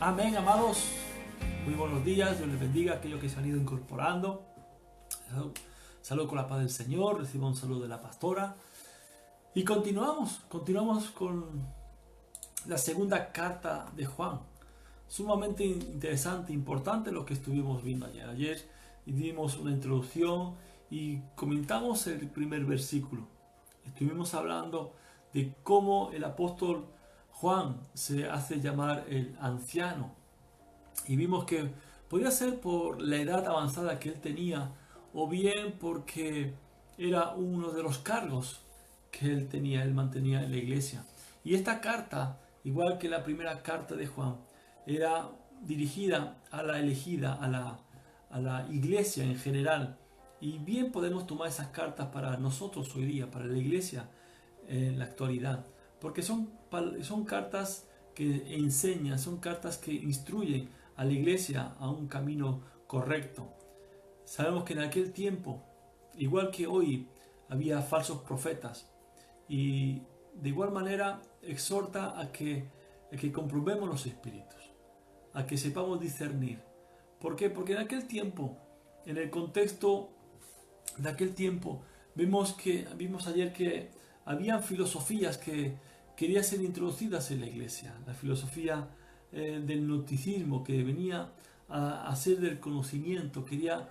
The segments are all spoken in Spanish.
Amén, amados. Muy buenos días. Dios les bendiga a aquellos que se han ido incorporando. Saludo con la paz del Señor. Recibo un saludo de la pastora. Y continuamos con la segunda carta de Juan. Sumamente interesante, importante lo que estuvimos viendo ayer. Ayer dimos una introducción y comentamos el primer versículo. Estuvimos hablando de cómo el apóstol Juan se hace llamar el anciano. Y vimos que podía ser por la edad avanzada que él tenía, o bien porque era uno de los cargos que él mantenía en la iglesia. Y esta carta, igual que la primera carta de Juan, era dirigida a la elegida, a la iglesia en general. Y bien podemos tomar esas cartas para nosotros hoy día, para la iglesia en la actualidad. Porque son cartas que enseñan, son cartas que instruyen a la iglesia a un camino correcto. Sabemos que en aquel tiempo, igual que hoy, había falsos profetas. Y de igual manera exhorta a que comprobemos los espíritus, a que sepamos discernir. ¿Por qué? Porque en aquel tiempo, en el contexto de aquel tiempo, vimos ayer que habían filosofías que querían ser introducidas en la iglesia. La filosofía del gnosticismo, que venía a hacer del conocimiento, quería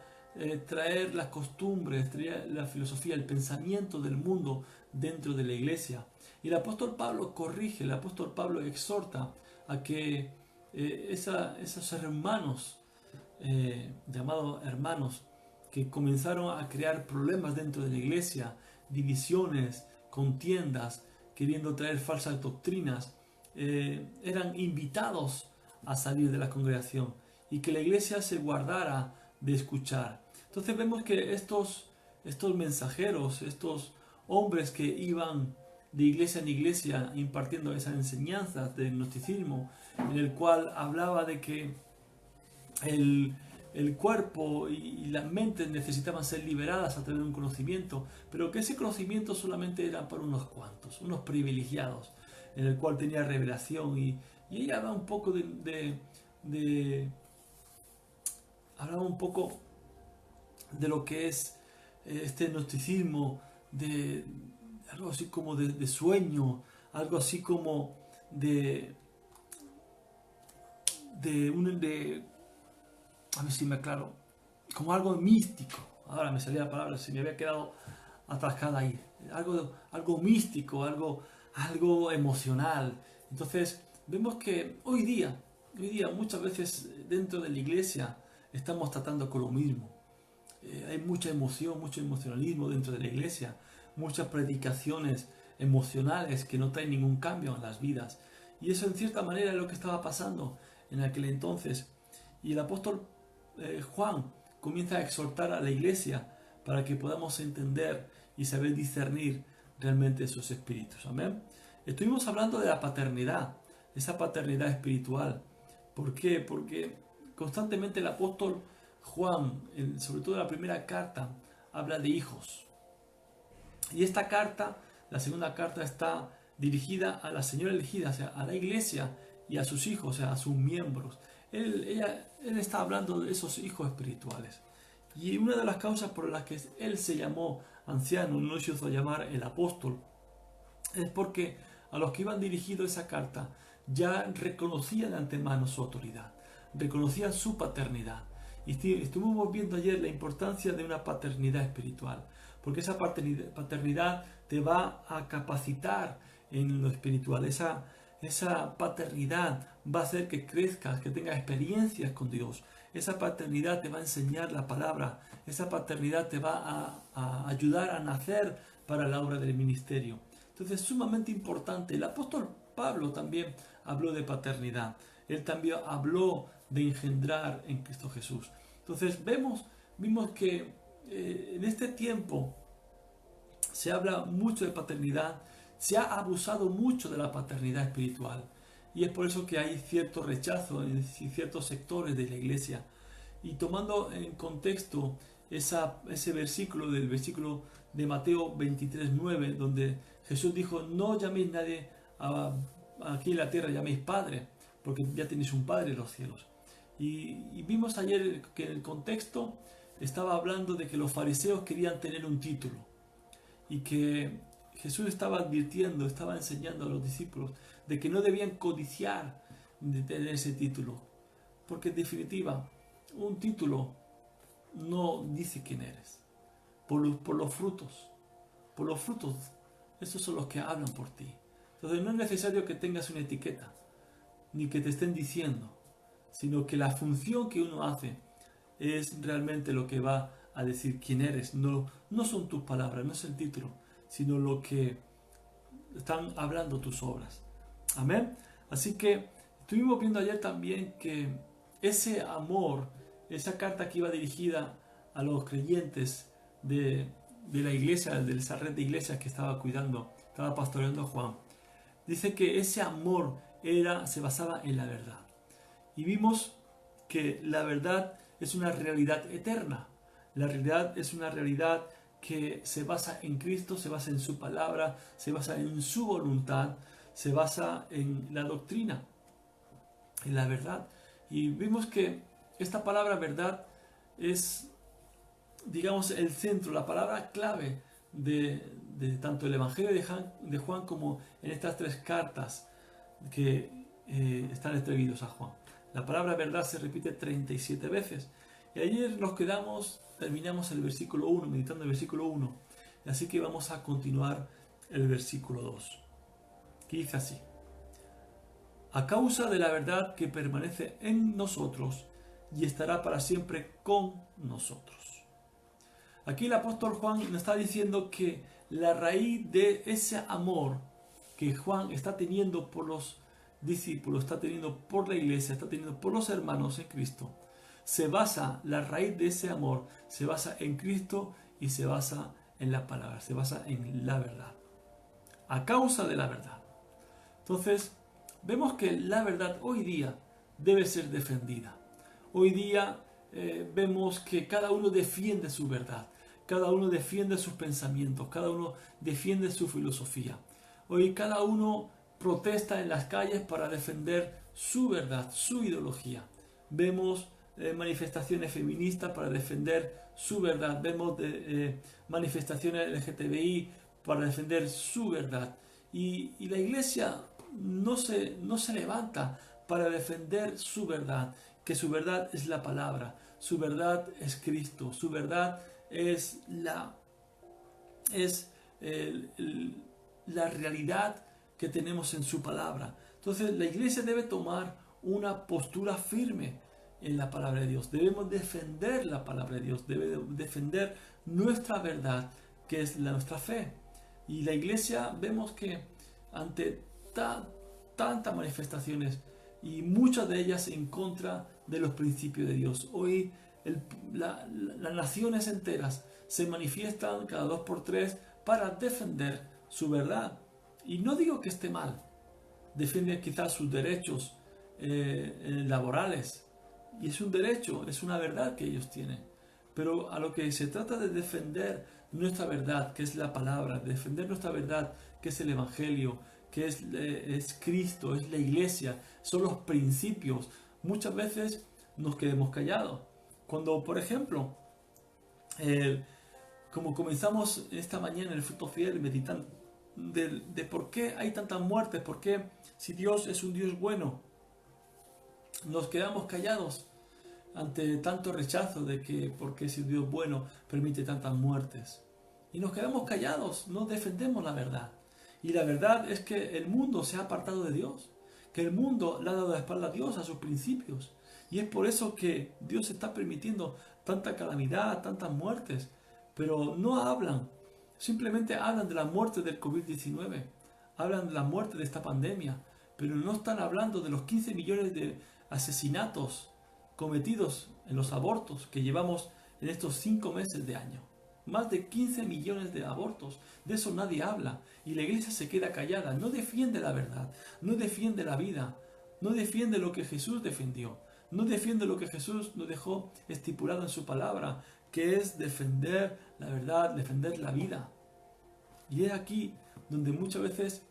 traer las costumbres, traer la filosofía, el pensamiento del mundo dentro de la iglesia. Y el apóstol Pablo corrige, el apóstol Pablo exhorta a que esos hermanos, llamados hermanos, que comenzaron a crear problemas dentro de la iglesia, divisiones, contiendas, queriendo traer falsas doctrinas, eran invitados a salir de la congregación y que la iglesia se guardara de escuchar. Entonces vemos que estos mensajeros, estos hombres que iban de iglesia en iglesia impartiendo esas enseñanzas del gnosticismo, en el cual hablaba de que el cuerpo y las mentes necesitaban ser liberadas a través de un conocimiento, pero que ese conocimiento solamente era para unos cuantos, unos privilegiados, en el cual tenía revelación. Y ella hablaba un poco hablaba un poco de lo que es este gnosticismo, de algo así como de sueño, algo así como a ver si me aclaro, como algo místico. Ahora me salía la palabra, se me había quedado atascada ahí. Algo místico, algo emocional. Entonces vemos que hoy día muchas veces dentro de la iglesia estamos tratando con lo mismo. Hay mucha emoción, mucho emocionalismo dentro de la iglesia, muchas predicaciones emocionales que no traen ningún cambio en las vidas. Y eso en cierta manera es lo que estaba pasando en aquel entonces. Y el apóstol Juan comienza a exhortar a la iglesia para que podamos entender y saber discernir realmente esos espíritus. Amén. Estuvimos hablando de la paternidad, esa paternidad espiritual. ¿Por qué? Porque constantemente el apóstol Juan, sobre todo en la primera carta, habla de hijos. Y esta carta, la segunda carta, está dirigida a la señora elegida, o sea, a la iglesia y a sus hijos, o sea, a sus miembros. Él está hablando de esos hijos espirituales. Y una de las causas por las que él se llamó anciano, no se hizo llamar el apóstol, es porque a los que iban dirigidos esa carta ya reconocían de antemano su autoridad, reconocían su paternidad. Y estuvimos viendo ayer la importancia de una paternidad espiritual, porque esa paternidad te va a capacitar en lo espiritual. Esa paternidad va a hacer que crezcas, que tengas experiencias con Dios. Esa paternidad te va a enseñar la palabra. Esa paternidad te va a ayudar a nacer para la obra del ministerio. Entonces es sumamente importante. El apóstol Pablo también habló de paternidad. Él también habló de engendrar en Cristo Jesús. Entonces vimos que en este tiempo se habla mucho de paternidad. Se ha abusado mucho de la paternidad espiritual y es por eso que hay cierto rechazo en ciertos sectores de la iglesia. Y tomando en contexto ese versículo de Mateo 23:9, donde Jesús dijo: no llaméis nadie aquí en la tierra, llaméis Padre, porque ya tenéis un Padre en los cielos. Y vimos ayer que en el contexto estaba hablando de que los fariseos querían tener un título y que Jesús estaba advirtiendo, estaba enseñando a los discípulos de que no debían codiciar de tener ese título, porque en definitiva un título no dice quién eres. Por los frutos, esos son los que hablan por ti. Entonces no es necesario que tengas una etiqueta, ni que te estén diciendo, sino que la función que uno hace es realmente lo que va a decir quién eres. No son tus palabras, no es el título, sino lo que están hablando tus obras. Amén. Así que estuvimos viendo ayer también que ese amor, esa carta que iba dirigida a los creyentes de la iglesia, de esa red de iglesias que estaba cuidando, estaba pastoreando Juan, dice que ese amor se basaba en la verdad. Y vimos que la verdad es una realidad eterna. La realidad es una realidad que se basa en Cristo, se basa en su palabra, se basa en su voluntad, se basa en la doctrina, en la verdad. Y vimos que esta palabra verdad es, digamos, el centro, la palabra clave de tanto el Evangelio de Juan como en estas tres cartas que están atribuidos a Juan. La palabra verdad se repite 37 veces. Y ayer terminamos el versículo 1, meditando el versículo 1. Así que vamos a continuar el versículo 2, que dice así: a causa de la verdad que permanece en nosotros y estará para siempre con nosotros. Aquí el apóstol Juan nos está diciendo que la raíz de ese amor que Juan está teniendo por los discípulos, está teniendo por la iglesia, está teniendo por los hermanos en Cristo, la raíz de ese amor se basa en Cristo y se basa en la palabra, se basa en la verdad. A causa de la verdad. Entonces, vemos que la verdad hoy día debe ser defendida. Hoy día vemos que cada uno defiende su verdad, cada uno defiende sus pensamientos, cada uno defiende su filosofía. Hoy cada uno protesta en las calles para defender su verdad, su ideología. Vemos manifestaciones feministas para defender su verdad. Vemos manifestaciones LGTBI para defender su verdad. Y la iglesia no se levanta para defender su verdad, que su verdad es la palabra, su verdad es Cristo, su verdad es la realidad que tenemos en su palabra. Entonces la iglesia debe tomar una postura firme en la palabra de Dios. Debemos defender la palabra de Dios, debemos defender nuestra verdad, que es nuestra fe. Y la iglesia vemos que ante tantas manifestaciones y muchas de ellas en contra de los principios de Dios. Hoy las naciones enteras se manifiestan cada 2 por 3 para defender su verdad. Y no digo que esté mal, defienden quizás sus derechos laborales, y es un derecho, es una verdad que ellos tienen. Pero a lo que se trata de defender nuestra verdad, que es la palabra, de defender nuestra verdad, que es el Evangelio, que es Cristo, es la iglesia, son los principios. Muchas veces nos quedemos callados. Cuando, por ejemplo, como comenzamos esta mañana en el fruto fiel, meditando de por qué hay tantas muertes, por qué si Dios es un Dios bueno, nos quedamos callados ante tanto rechazo de que por qué si Dios bueno permite tantas muertes. Y nos quedamos callados, no defendemos la verdad. Y la verdad es que el mundo se ha apartado de Dios, que el mundo le ha dado la espalda a Dios, a sus principios. Y es por eso que Dios está permitiendo tanta calamidad, tantas muertes. Pero no hablan, simplemente hablan de la muerte del COVID-19, hablan de la muerte de esta pandemia, pero no están hablando de los 15 millones de asesinatos cometidos en los abortos que llevamos en estos 5 meses de año. Más de 15 millones de abortos. De eso nadie habla. Y la iglesia se queda callada. No defiende la verdad. No defiende la vida. No defiende lo que Jesús defendió. No defiende lo que Jesús nos dejó estipulado en su palabra, que es defender la verdad, defender la vida. Y es aquí donde muchas veces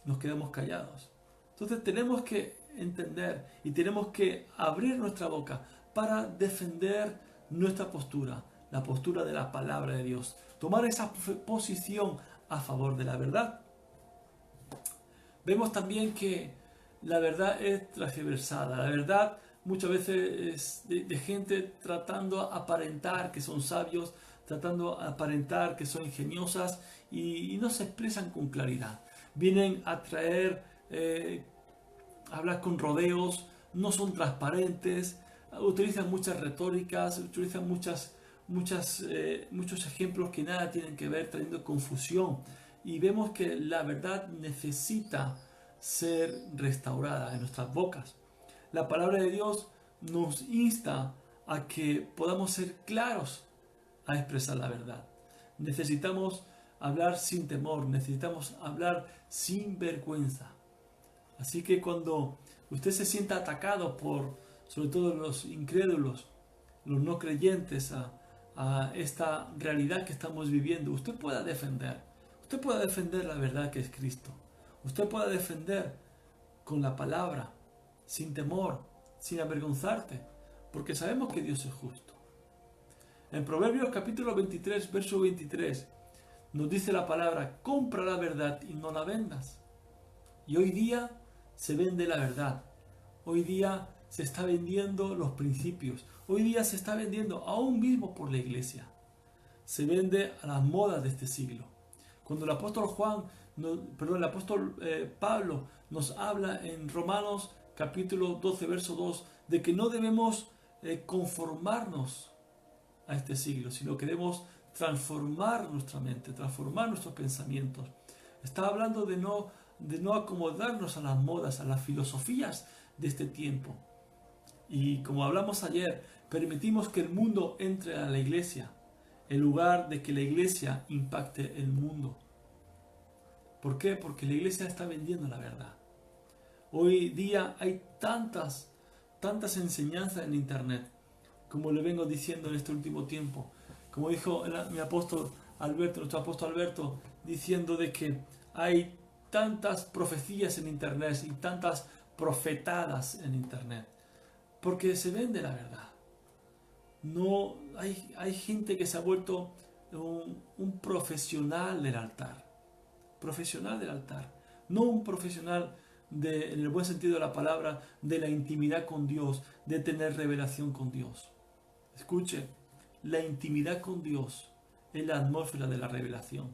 nos quedamos callados. Entonces tenemos que entender y tenemos que abrir nuestra boca para defender nuestra postura, la postura de la palabra de Dios. Tomar esa posición a favor de la verdad. Vemos también que la verdad es transversada. La verdad muchas veces es de gente tratando de aparentar que son sabios, tratando de aparentar que son ingeniosas y no se expresan con claridad. Vienen a traer, hablar con rodeos, no son transparentes, utilizan muchas retóricas, utilizan muchos ejemplos que nada tienen que ver, trayendo confusión. Y vemos que la verdad necesita ser restaurada en nuestras bocas. La palabra de Dios nos insta a que podamos ser claros a expresar la verdad. Necesitamos hablar sin temor, necesitamos hablar sin vergüenza. Así que cuando usted se sienta atacado por, sobre todo los incrédulos, los no creyentes, a esta realidad que estamos viviendo, usted pueda defender la verdad que es Cristo. Usted pueda defender con la palabra, sin temor, sin avergonzarte, porque sabemos que Dios es justo. En Proverbios capítulo 23, verso 23, nos dice la palabra: compra la verdad y no la vendas. Y hoy día se vende la verdad. Hoy día se está vendiendo los principios. Hoy día se está vendiendo aún mismo por la iglesia. Se vende a las modas de este siglo. Cuando el apóstol Pablo nos habla en Romanos capítulo 12, verso 2, de que no debemos conformarnos a este siglo, sino que debemos transformar nuestra mente, transformar nuestros pensamientos. Está hablando de no acomodarnos a las modas, a las filosofías de este tiempo. Y como hablamos ayer, permitimos que el mundo entre a la iglesia, en lugar de que la iglesia impacte el mundo. ¿Por qué? Porque la iglesia está vendiendo la verdad. Hoy día hay tantas enseñanzas en internet, como le vengo diciendo en este último tiempo. Como dijo nuestro apóstol Alberto, diciendo de que hay tantas profecías en internet y tantas profetadas en internet, porque se vende la verdad. No hay gente que se ha vuelto un profesional del altar, no un profesional en el buen sentido de la palabra, de la intimidad con Dios, de tener revelación con Dios. Escuche, la intimidad con Dios es la atmósfera de la revelación.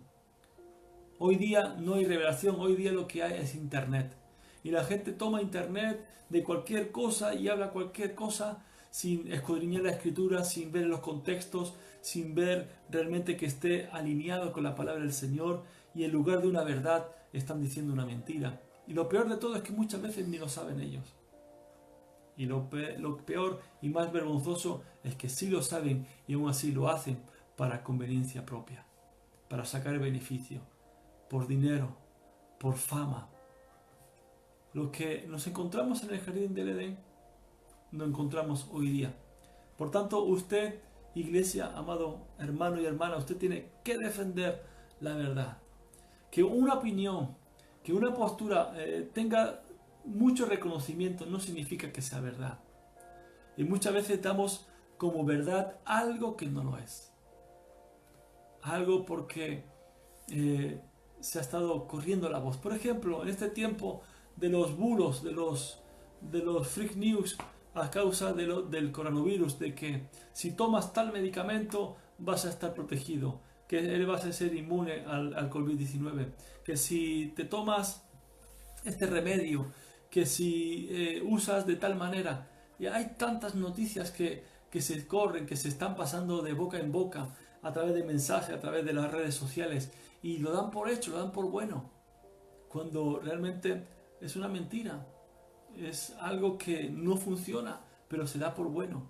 Hoy día no hay revelación, hoy día lo que hay es internet. Y la gente toma internet de cualquier cosa y habla cualquier cosa sin escudriñar la escritura, sin ver los contextos, sin ver realmente que esté alineado con la palabra del Señor, y en lugar de una verdad están diciendo una mentira. Y lo peor de todo es que muchas veces ni lo saben ellos. Y lo peor y más vergonzoso es que sí lo saben y aún así lo hacen para conveniencia propia, para sacar beneficio, por dinero, por fama. Lo que nos encontramos en el jardín del Edén, lo encontramos hoy día. Por tanto, usted, iglesia, amado hermano y hermana, usted tiene que defender la verdad. Que una opinión, que una postura tenga mucho reconocimiento no significa que sea verdad. Y muchas veces damos como verdad algo que no lo es. Algo porque se ha estado corriendo la voz. Por ejemplo, en este tiempo de los bulos, de los fake news a causa del coronavirus, de que si tomas tal medicamento vas a estar protegido, que vas a ser inmune al COVID-19, que si te tomas este remedio, que si usas de tal manera. Y hay tantas noticias que se corren, que se están pasando de boca en boca, a través de mensajes, a través de las redes sociales, y lo dan por hecho, lo dan por bueno, cuando realmente es una mentira, es algo que no funciona, pero se da por bueno.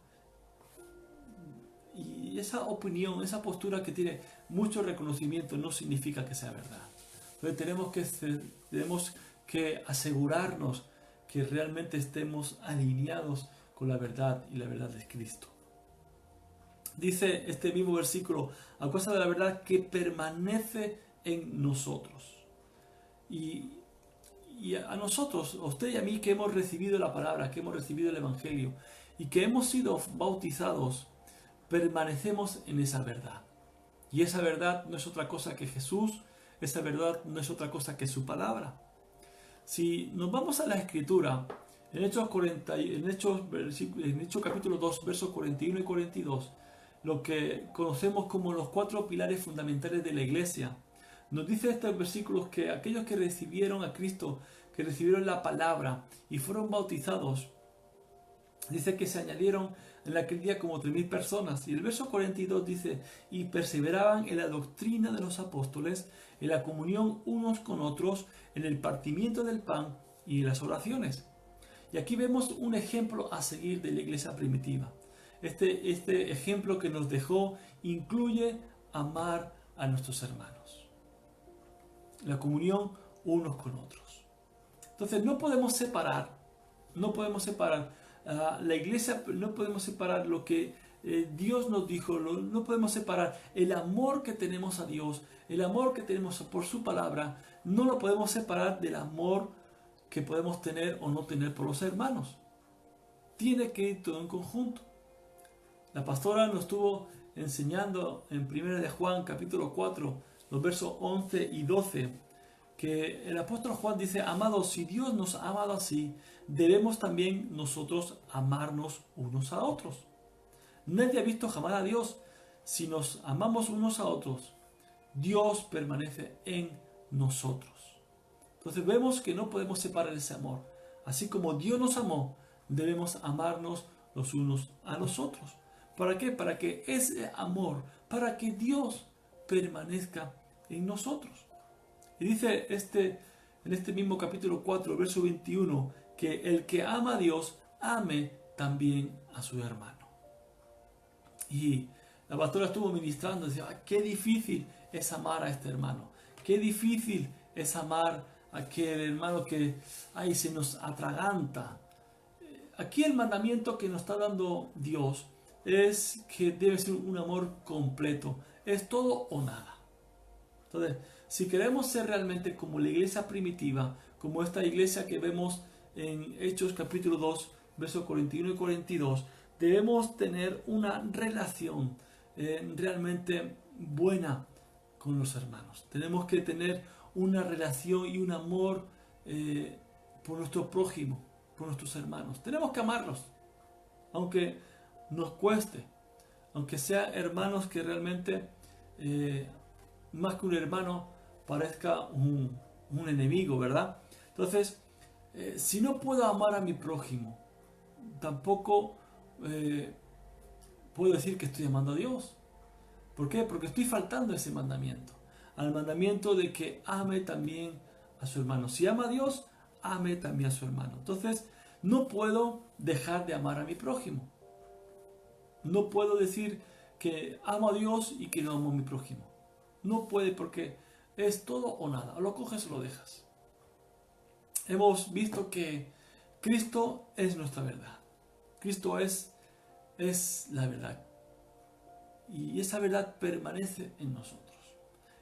Y esa opinión, esa postura que tiene mucho reconocimiento no significa que sea verdad. Entonces tenemos que asegurarnos que realmente estemos alineados con la verdad, y la verdad es Cristo. Dice este mismo versículo: a causa de la verdad que permanece en nosotros. Y y a nosotros, a usted y a mí que hemos recibido la palabra, que hemos recibido el Evangelio y que hemos sido bautizados, permanecemos en esa verdad. Y esa verdad no es otra cosa que Jesús, esa verdad no es otra cosa que su palabra. Si nos vamos a la Escritura, en Hechos capítulo 2, versos 41 y 42, lo que conocemos como los 4 pilares fundamentales de la iglesia, nos dice estos versículos que aquellos que recibieron a Cristo, que recibieron la palabra y fueron bautizados, dice que se añadieron en aquel día como 3.000 personas. Y el verso 42 dice, y perseveraban en la doctrina de los apóstoles, en la comunión unos con otros, en el partimiento del pan y en las oraciones. Y aquí vemos un ejemplo a seguir de la iglesia primitiva. Este ejemplo que nos dejó incluye amar a nuestros hermanos. La comunión unos con otros. Entonces no podemos separar la iglesia, no podemos separar lo que Dios nos dijo, no podemos separar el amor que tenemos a Dios, el amor que tenemos por su palabra, no lo podemos separar del amor que podemos tener o no tener por los hermanos. Tiene que ir todo en conjunto. La pastora nos estuvo enseñando en 1 de Juan capítulo 4, los versos 11 y 12, que el apóstol Juan dice, amados, si Dios nos ha amado así, debemos también nosotros amarnos unos a otros. Nadie ha visto jamás a Dios. Si nos amamos unos a otros, Dios permanece en nosotros. Entonces vemos que no podemos separar ese amor. Así como Dios nos amó, debemos amarnos los unos a los otros. ¿Para qué? Para que ese amor, para que Dios permanezca en nosotros. Y dice en este mismo capítulo 4, verso 21, que el que ama a Dios, ame también a su hermano. Y la pastora estuvo ministrando, decía, qué difícil es amar a este hermano. Qué difícil es amar a aquel hermano que se nos atraganta. Aquí el mandamiento que nos está dando Dios es que debe ser un amor completo. Es todo o nada. Entonces, si queremos ser realmente como la iglesia primitiva, como esta iglesia que vemos en Hechos capítulo 2, versos 41 y 42, debemos tener una relación realmente buena con los hermanos. Tenemos que tener una relación y un amor por nuestro prójimo, por nuestros hermanos. Tenemos que amarlos, aunque nos cueste, aunque sean hermanos que realmente, más que un hermano, parezca un enemigo, ¿verdad? Entonces, si no puedo amar a mi prójimo, tampoco puedo decir que estoy amando a Dios. ¿Por qué? Porque estoy faltando a ese mandamiento, al mandamiento de que ame también a su hermano. Si ama a Dios, ame también a su hermano. Entonces, no puedo dejar de amar a mi prójimo. No puedo decir que amo a Dios y que no amo a mi prójimo. No puede, porque es todo o nada. O lo coges o lo dejas. Hemos visto que Cristo es nuestra verdad. Cristo es la verdad. Y esa verdad permanece en nosotros.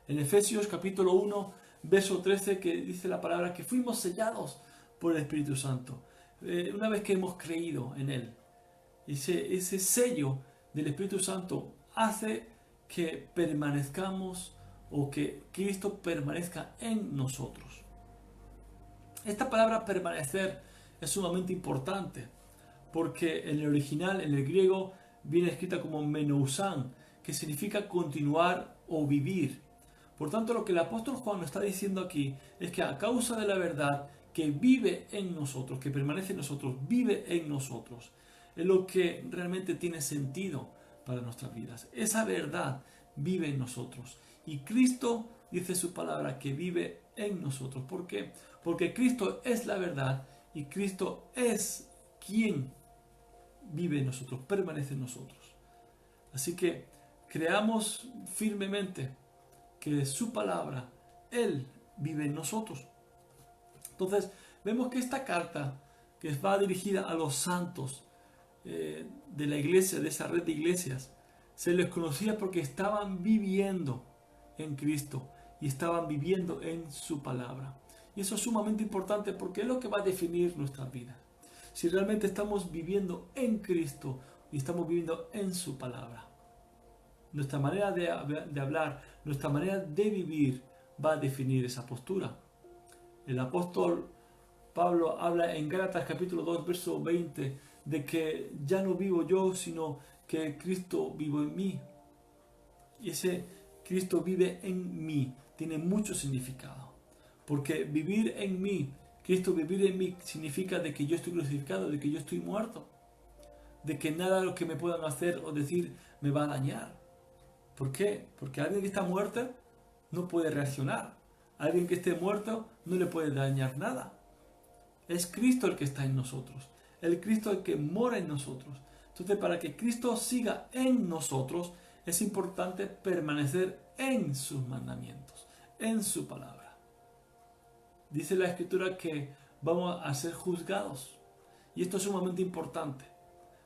En Efesios capítulo 1, verso 13, que dice la palabra que fuimos sellados por el Espíritu Santo. Una vez que hemos creído en Él. Ese sello del Espíritu Santo hace que permanezcamos o que Cristo permanezca en nosotros. Esta palabra permanecer es sumamente importante porque en el original, en el griego, viene escrita como menousan, que significa continuar o vivir. Por tanto, lo que el apóstol Juan nos está diciendo aquí es que a causa de la verdad que vive en nosotros, que permanece en nosotros, vive en nosotros, es lo que realmente tiene sentido para nuestras vidas. Esa verdad vive en nosotros. Y Cristo dice su palabra que vive en nosotros. ¿Por qué? Porque Cristo es la verdad y Cristo es quien vive en nosotros, permanece en nosotros. Así que creamos firmemente que su palabra, Él vive en nosotros. Entonces, vemos que esta carta, que va dirigida a los santos de la iglesia, de esa red de iglesias, se les conocía porque estaban viviendo en Cristo y estaban viviendo en su palabra. Y eso es sumamente importante porque es lo que va a definir nuestras vidas. Si realmente estamos viviendo en Cristo y estamos viviendo en su palabra. Nuestra manera de hablar, nuestra manera de vivir va a definir esa postura. El apóstol Pablo habla en Gálatas capítulo 2, verso 20, de que ya no vivo yo, sino que Cristo vive en mí. Y ese Cristo vive en mí tiene mucho significado. Porque vivir en mí, Cristo vivir en mí, significa de que yo estoy crucificado, de que yo estoy muerto. De que nada de lo que me puedan hacer o decir me va a dañar. ¿Por qué? Porque alguien que está muerto no puede reaccionar. Alguien que esté muerto no le puede dañar nada. Es Cristo el que está en nosotros. El Cristo el que mora en nosotros. Entonces, para que Cristo siga en nosotros, es importante permanecer en sus mandamientos, en su palabra. Dice la Escritura que vamos a ser juzgados. Y esto es sumamente importante,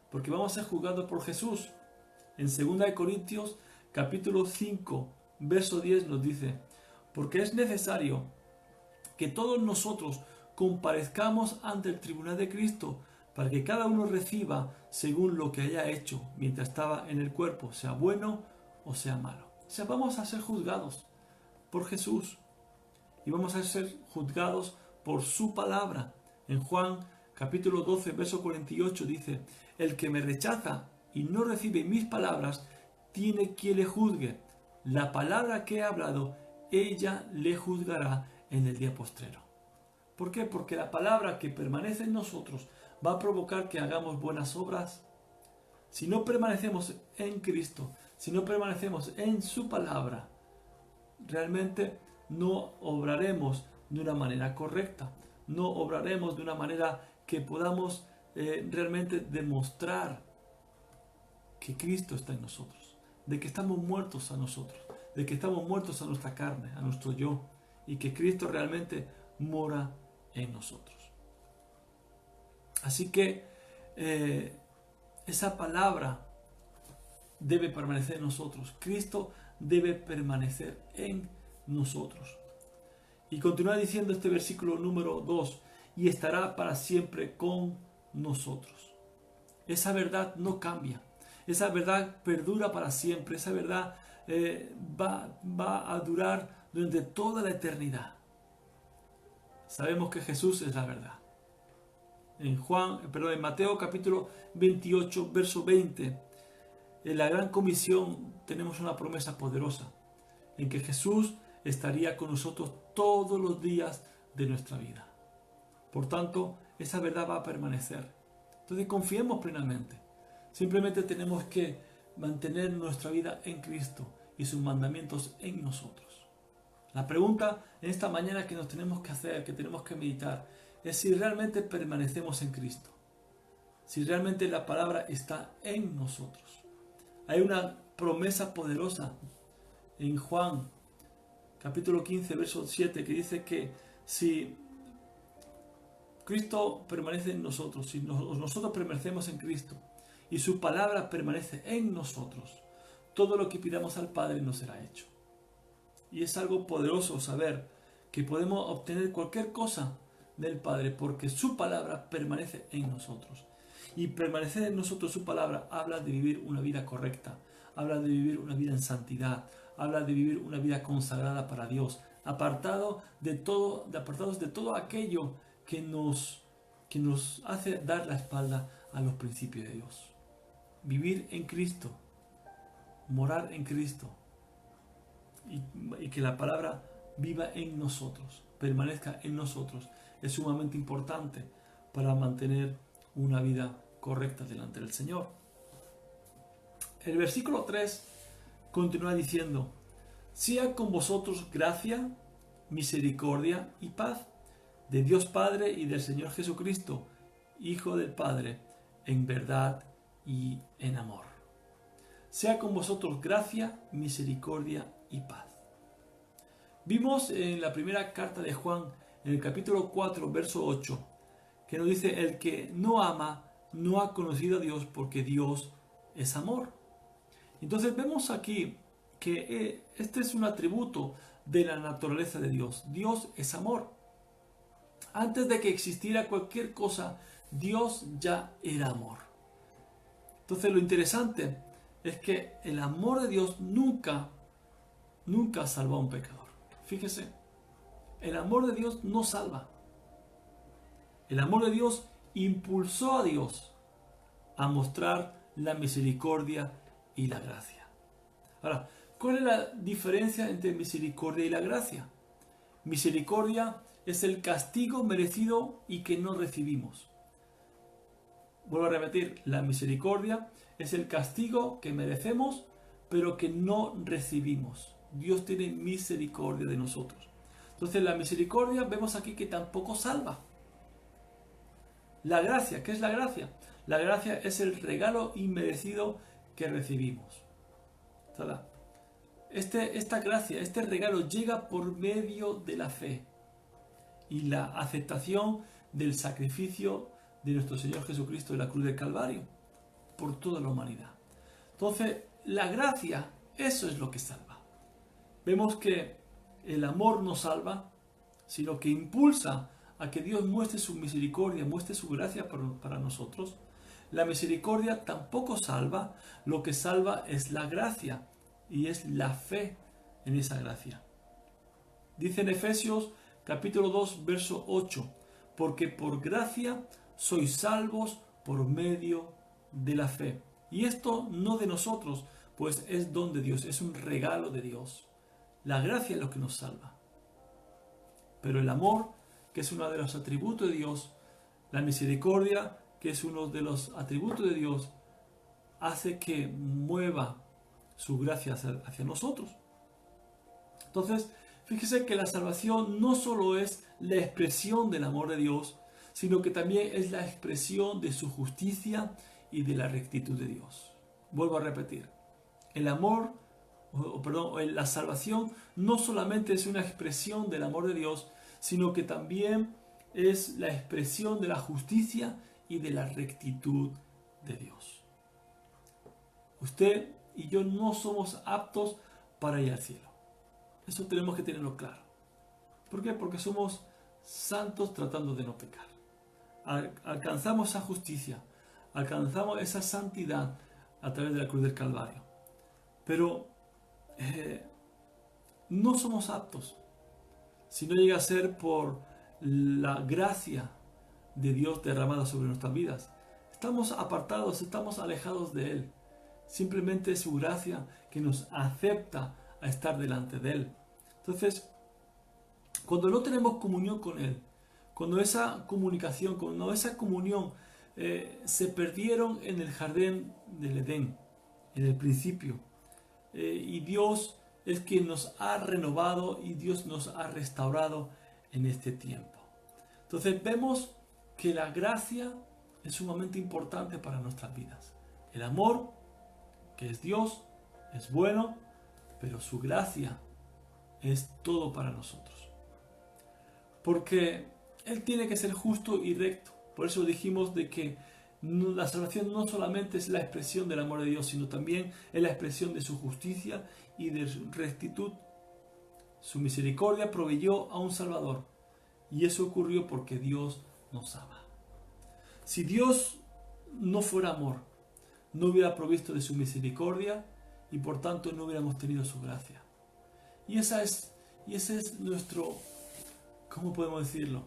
porque vamos a ser juzgados por Jesús. En 2 Corintios capítulo 5, verso 10 nos dice: porque es necesario que todos nosotros comparezcamos ante el tribunal de Cristo, para que cada uno reciba según lo que haya hecho mientras estaba en el cuerpo, sea bueno o sea malo. O sea, vamos a ser juzgados por Jesús y vamos a ser juzgados por su palabra. En Juan capítulo 12, verso 48 dice: el que me rechaza y no recibe mis palabras, tiene quien le juzgue. La palabra que he hablado, ella le juzgará en el día postrero. ¿Por qué? Porque la palabra que permanece en nosotros va a provocar que hagamos buenas obras. Si no permanecemos en Cristo, si no permanecemos en su palabra, realmente no obraremos de una manera correcta. No obraremos de una manera que podamos realmente demostrar que Cristo está en nosotros, de que estamos muertos a nosotros, de que estamos muertos a nuestra carne, a nuestro yo, y que Cristo realmente mora en nosotros. Así que esa palabra debe permanecer en nosotros. Cristo debe permanecer en nosotros. Y continúa diciendo este versículo número 2: y estará para siempre con nosotros. Esa verdad no cambia. Esa verdad perdura para siempre. Esa verdad va a durar durante toda la eternidad. Sabemos que Jesús es la verdad. En Mateo capítulo 28, verso 20, en la gran comisión tenemos una promesa poderosa, en que Jesús estaría con nosotros todos los días de nuestra vida. Por tanto, esa verdad va a permanecer. Entonces confiemos plenamente. Simplemente tenemos que mantener nuestra vida en Cristo y sus mandamientos en nosotros. La pregunta en esta mañana que nos tenemos que hacer, que tenemos que meditar, es si realmente permanecemos en Cristo. Si realmente la palabra está en nosotros. Hay una promesa poderosa en Juan capítulo 15, verso 7, que dice que si Cristo permanece en nosotros, si nosotros permanecemos en Cristo y su palabra permanece en nosotros, todo lo que pidamos al Padre nos será hecho. Y es algo poderoso saber que podemos obtener cualquier cosa del Padre porque su palabra permanece en nosotros. Y permanecer en nosotros su palabra habla de vivir una vida correcta, habla de vivir una vida en santidad, habla de vivir una vida consagrada para Dios, apartados de todo aquello que nos hace dar la espalda a los principios de Dios. Vivir en Cristo, morar en Cristo, y que la palabra viva en nosotros, permanezca en nosotros, es sumamente importante para mantener una vida correcta delante del Señor. El versículo 3 continúa diciendo: sea con vosotros gracia, misericordia y paz de Dios Padre y del Señor Jesucristo, Hijo del Padre, en verdad y en amor. Sea con vosotros gracia, misericordia y paz. Vimos en la primera carta de Juan, en el capítulo 4, verso 8, que nos dice: el que no ama no ha conocido a Dios, porque Dios es amor. Entonces vemos aquí que este es un atributo de la naturaleza de Dios. Dios es amor. Antes de que existiera cualquier cosa, Dios ya era amor. Entonces lo interesante es que el amor de Dios nunca salva a un pecador. Fíjese, el amor de Dios no salva. El amor de Dios impulsó a Dios a mostrar la misericordia y la gracia. Ahora, ¿cuál es la diferencia entre misericordia y la gracia? Misericordia es el castigo merecido y que no recibimos. Vuelvo a repetir, la misericordia es el castigo que merecemos, pero que no recibimos. Dios tiene misericordia de nosotros. Entonces la misericordia vemos aquí que tampoco salva. La gracia, ¿qué es la gracia? La gracia es el regalo inmerecido que recibimos. Esta gracia, este regalo llega por medio de la fe y la aceptación del sacrificio de nuestro Señor Jesucristo en la cruz del Calvario por toda la humanidad. Entonces, la gracia, eso es lo que salva. Vemos que el amor no salva, sino que impulsa a que Dios muestre su misericordia, muestre su gracia para nosotros. La misericordia tampoco salva, lo que salva es la gracia y es la fe en esa gracia. Dice en Efesios capítulo 2, verso 8, porque por gracia sois salvos por medio de la fe. Y esto no de nosotros, pues es don de Dios, es un regalo de Dios. La gracia es lo que nos salva. Pero el amor, que es uno de los atributos de Dios, la misericordia, que es uno de los atributos de Dios, hace que mueva su gracia hacia nosotros. Entonces, fíjese que la salvación no solo es la expresión del amor de Dios, sino que también es la expresión de su justicia y de la rectitud de Dios. Vuelvo a repetir, la salvación no solamente es una expresión del amor de Dios, sino que también es la expresión de la justicia y de la rectitud de Dios. Usted y yo no somos aptos para ir al cielo. Eso tenemos que tenerlo claro. ¿Por qué? Porque somos santos tratando de no pecar. Alcanzamos esa justicia, alcanzamos esa santidad a través de la cruz del Calvario. Pero no somos aptos si no llega a ser por la gracia de Dios derramada sobre nuestras vidas. Estamos apartados, estamos alejados de Él. Simplemente es su gracia que nos acepta a estar delante de Él. Entonces, cuando no tenemos comunión con Él, cuando esa comunicación, cuando esa comunión se perdieron en el jardín del Edén, en el principio, y Dios es quien nos ha renovado y Dios nos ha restaurado en este tiempo. Entonces vemos que la gracia es sumamente importante para nuestras vidas. El amor, que es Dios, es bueno, pero su gracia es todo para nosotros. Porque Él tiene que ser justo y recto. Por eso dijimos de que la salvación no solamente es la expresión del amor de Dios, sino también es la expresión de su justicia y de su rectitud. Su misericordia proveyó a un Salvador. Y eso ocurrió porque Dios nos ama. Si Dios no fuera amor, no hubiera provisto de su misericordia y por tanto no hubiéramos tenido su gracia. Y ese es nuestro, ¿cómo podemos decirlo?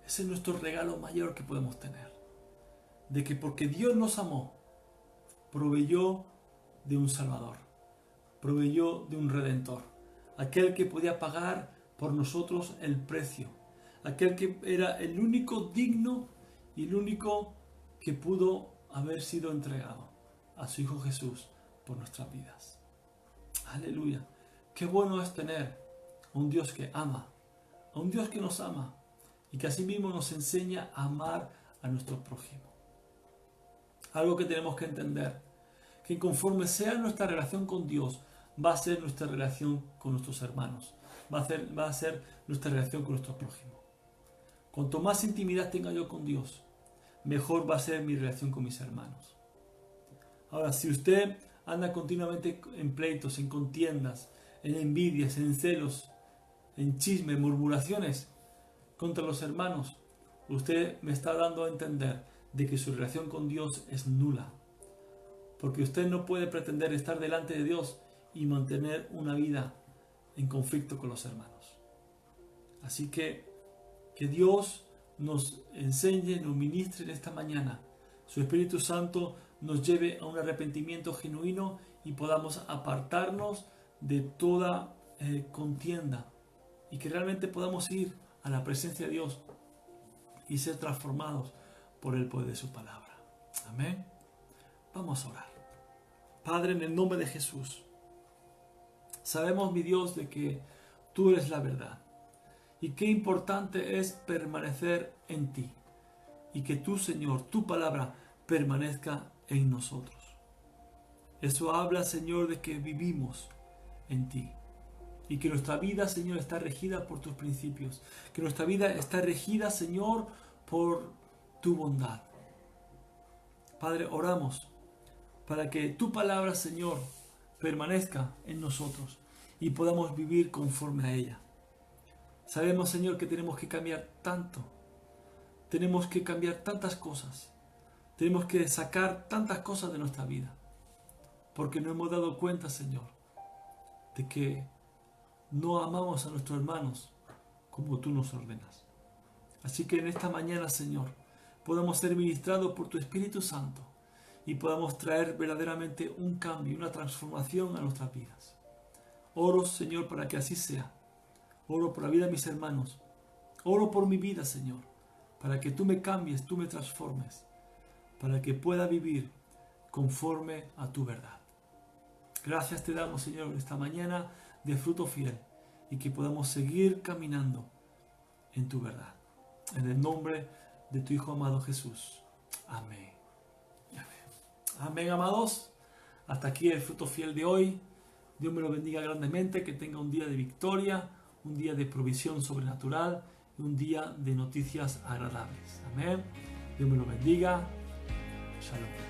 Ese es nuestro regalo mayor que podemos tener. De que porque Dios nos amó, proveyó de un Salvador, proveyó de un Redentor, aquel que podía pagar por nosotros el precio, aquel que era el único digno y el único que pudo haber sido entregado a su Hijo Jesús por nuestras vidas. Aleluya. Qué bueno es tener a un Dios que ama, a un Dios que nos ama y que asimismo nos enseña a amar a nuestro prójimo. Algo que tenemos que entender, que conforme sea nuestra relación con Dios, va a ser nuestra relación con nuestros hermanos, va a ser nuestra relación con nuestro prójimo. Cuanto más intimidad tenga yo con Dios, mejor va a ser mi relación con mis hermanos. Ahora, si usted anda continuamente en pleitos, en contiendas, en envidias, en celos, en chismes, murmuraciones, contra los hermanos, usted me está dando a entender de que su relación con Dios es nula. Porque usted no puede pretender estar delante de Dios y mantener una vida en conflicto con los hermanos. Así que Dios nos enseñe, nos ministre en esta mañana. Su Espíritu Santo nos lleve a un arrepentimiento genuino y podamos apartarnos de toda contienda y que realmente podamos ir a la presencia de Dios y ser transformados por el poder de su palabra. Amén. Vamos a orar. Padre, en el nombre de Jesús, sabemos, mi Dios, de que tú eres la verdad y qué importante es permanecer en ti y que tú, Señor, tu palabra permanezca en nosotros. Eso habla, Señor, de que vivimos en ti y que nuestra vida, Señor, está regida por tus principios, que nuestra vida está regida, Señor, por tu bondad. Padre, oramos para que tu palabra, Señor, permanezca en nosotros y podamos vivir conforme a ella. Sabemos, Señor, que tenemos que cambiar tanto, tenemos que cambiar tantas cosas, tenemos que sacar tantas cosas de nuestra vida, porque no hemos dado cuenta, Señor, de que no amamos a nuestros hermanos como tú nos ordenas. Así que en esta mañana, Señor, podamos ser ministrados por tu Espíritu Santo y podamos traer verdaderamente un cambio, una transformación a nuestras vidas. Oro, Señor, para que así sea. Oro por la vida de mis hermanos. Oro por mi vida, Señor, para que tú me cambies, tú me transformes, para que pueda vivir conforme a tu verdad. Gracias te damos, Señor, esta mañana de fruto fiel y que podamos seguir caminando en tu verdad. En el nombre de tu Hijo amado Jesús. Amén. Amén, amados. Hasta aquí el fruto fiel de hoy. Dios me lo bendiga grandemente, que tenga un día de victoria, un día de provisión sobrenatural y un día de noticias agradables. Amén. Dios me lo bendiga. Shalom.